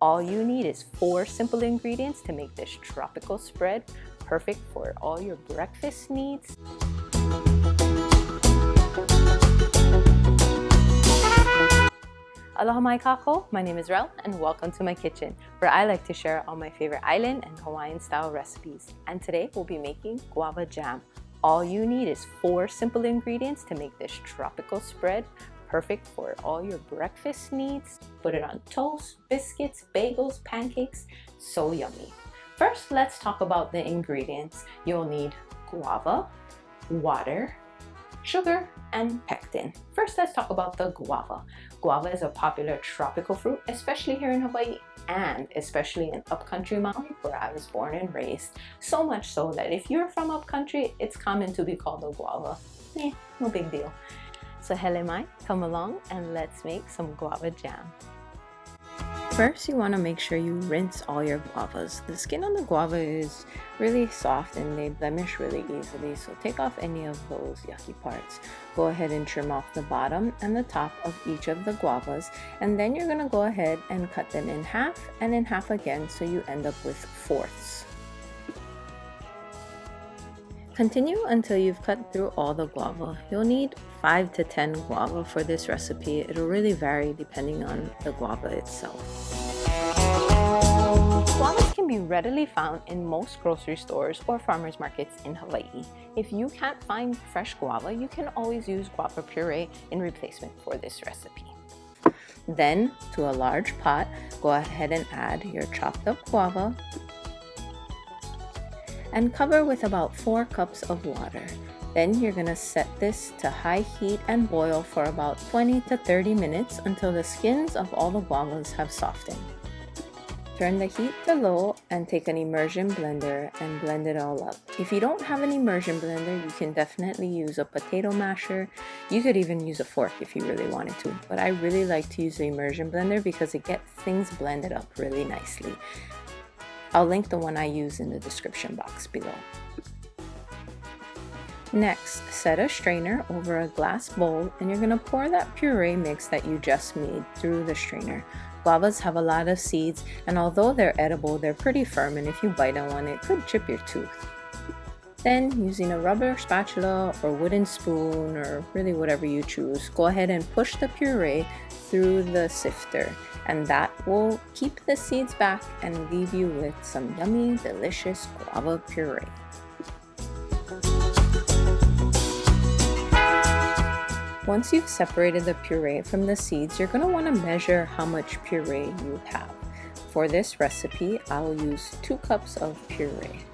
All you need is 4 simple ingredients to make this tropical spread, perfect for all your breakfast needs. Aloha mai kako, my name is Relle and welcome to my kitchen, where I like to share all my favorite island and Hawaiian style recipes. And today we'll be making guava jam. All you need is 4 simple ingredients to make this tropical spread, perfect for all your breakfast needs. Put it on toast, biscuits, bagels, pancakes, so yummy. First, let's talk about the ingredients. You'll need guava, water, sugar, and pectin. First, let's talk about the guava. Guava is a popular tropical fruit, especially here in Hawaii and especially in upcountry Maui, where I was born and raised. So much so that if you're from upcountry, it's common to be called a guava. No big deal. So hele mai, come along and let's make some guava jam. First, you want to make sure you rinse all your guavas. The skin on the guava is really soft and they blemish really easily, so take off any of those yucky parts. Go ahead and trim off the bottom and the top of each of the guavas, and then you're going to go ahead and cut them in half and in half again, so you end up with fourths. Continue until you've cut through all the guava. You'll need 5 to 10 guava for this recipe. It'll really vary depending on the guava itself. Guavas can be readily found in most grocery stores or farmers markets in Hawaii. If you can't find fresh guava, you can always use guava puree in replacement for this recipe. Then, to a large pot, go ahead and add your chopped up guava and cover with about 4 cups of water. Then you're gonna set this to high heat and boil for about 20 to 30 minutes until the skins of all the guavas have softened. Turn the heat to low and take an immersion blender and blend it all up. If you don't have an immersion blender, you can definitely use a potato masher. You could even use a fork if you really wanted to, but I really like to use the immersion blender because it gets things blended up really nicely. I'll link the one I use in the description box below. Next, set a strainer over a glass bowl and you're going to pour that puree mix that you just made through the strainer. Guavas have a lot of seeds, and although they're edible, they're pretty firm, and if you bite on one, it could chip your tooth. Then, using a rubber spatula or wooden spoon, or really whatever you choose, go ahead and push the puree through the sifter, and that will keep the seeds back and leave you with some yummy, delicious guava puree. Once you've separated the puree from the seeds, you're going to want to measure how much puree you have. For this recipe, I'll use 2 cups of puree.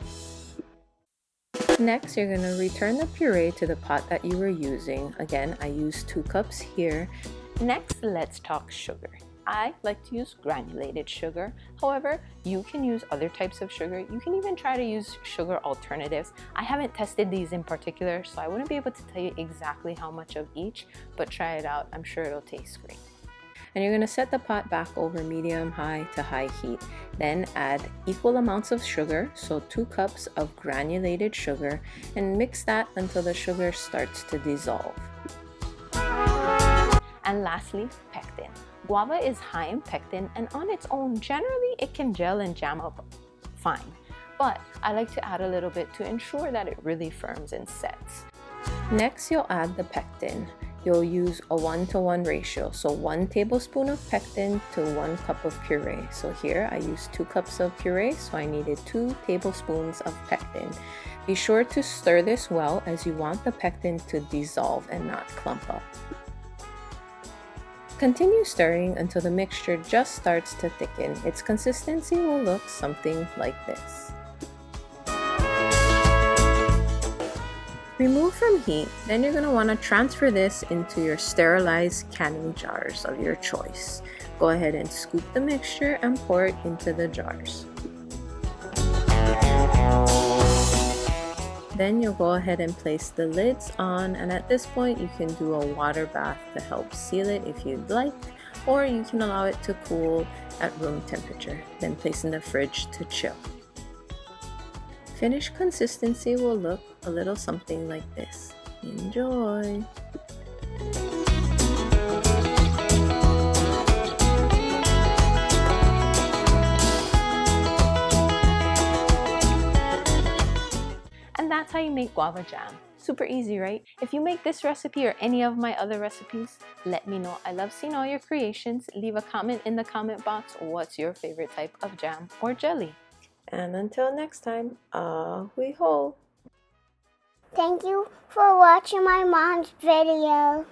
Next, you're going to return the puree to the pot that you were using. Again, I used 2 cups here. Next, let's talk sugar. I like to use granulated sugar. However, you can use other types of sugar. You can even try to use sugar alternatives. I haven't tested these in particular, so I wouldn't be able to tell you exactly how much of each, but try it out. I'm sure it'll taste great. And you're going to set the pot back over medium-high to high heat. Then add equal amounts of sugar, so 2 cups of granulated sugar, and mix that until the sugar starts to dissolve. And lastly, pectin. Guava is high in pectin, and on its own, generally it can gel and jam up fine. But I like to add a little bit to ensure that it really firms and sets. Next, you'll add the pectin. You'll use a 1-to-1 ratio, so 1 tablespoon of pectin to 1 cup of puree. So here I used 2 cups of puree, so I needed 2 tablespoons of pectin. Be sure to stir this well, as you want the pectin to dissolve and not clump up. Continue stirring until the mixture just starts to thicken. Its consistency will look something like this. Remove from heat, then you're going to want to transfer this into your sterilized canning jars of your choice. Go ahead and scoop the mixture and pour it into the jars. Then you'll go ahead and place the lids on, and at this point you can do a water bath to help seal it if you'd like, or you can allow it to cool at room temperature, then place in the fridge to chill. Finished consistency will look a little something like this. Enjoy! make guava jam. Super easy, right? If you make this recipe or any of my other recipes, let me know. I love seeing all your creations. Leave a comment in the comment box. What's your favorite type of jam or jelly? And until next time, hui ho! Thank you for watching my mom's video.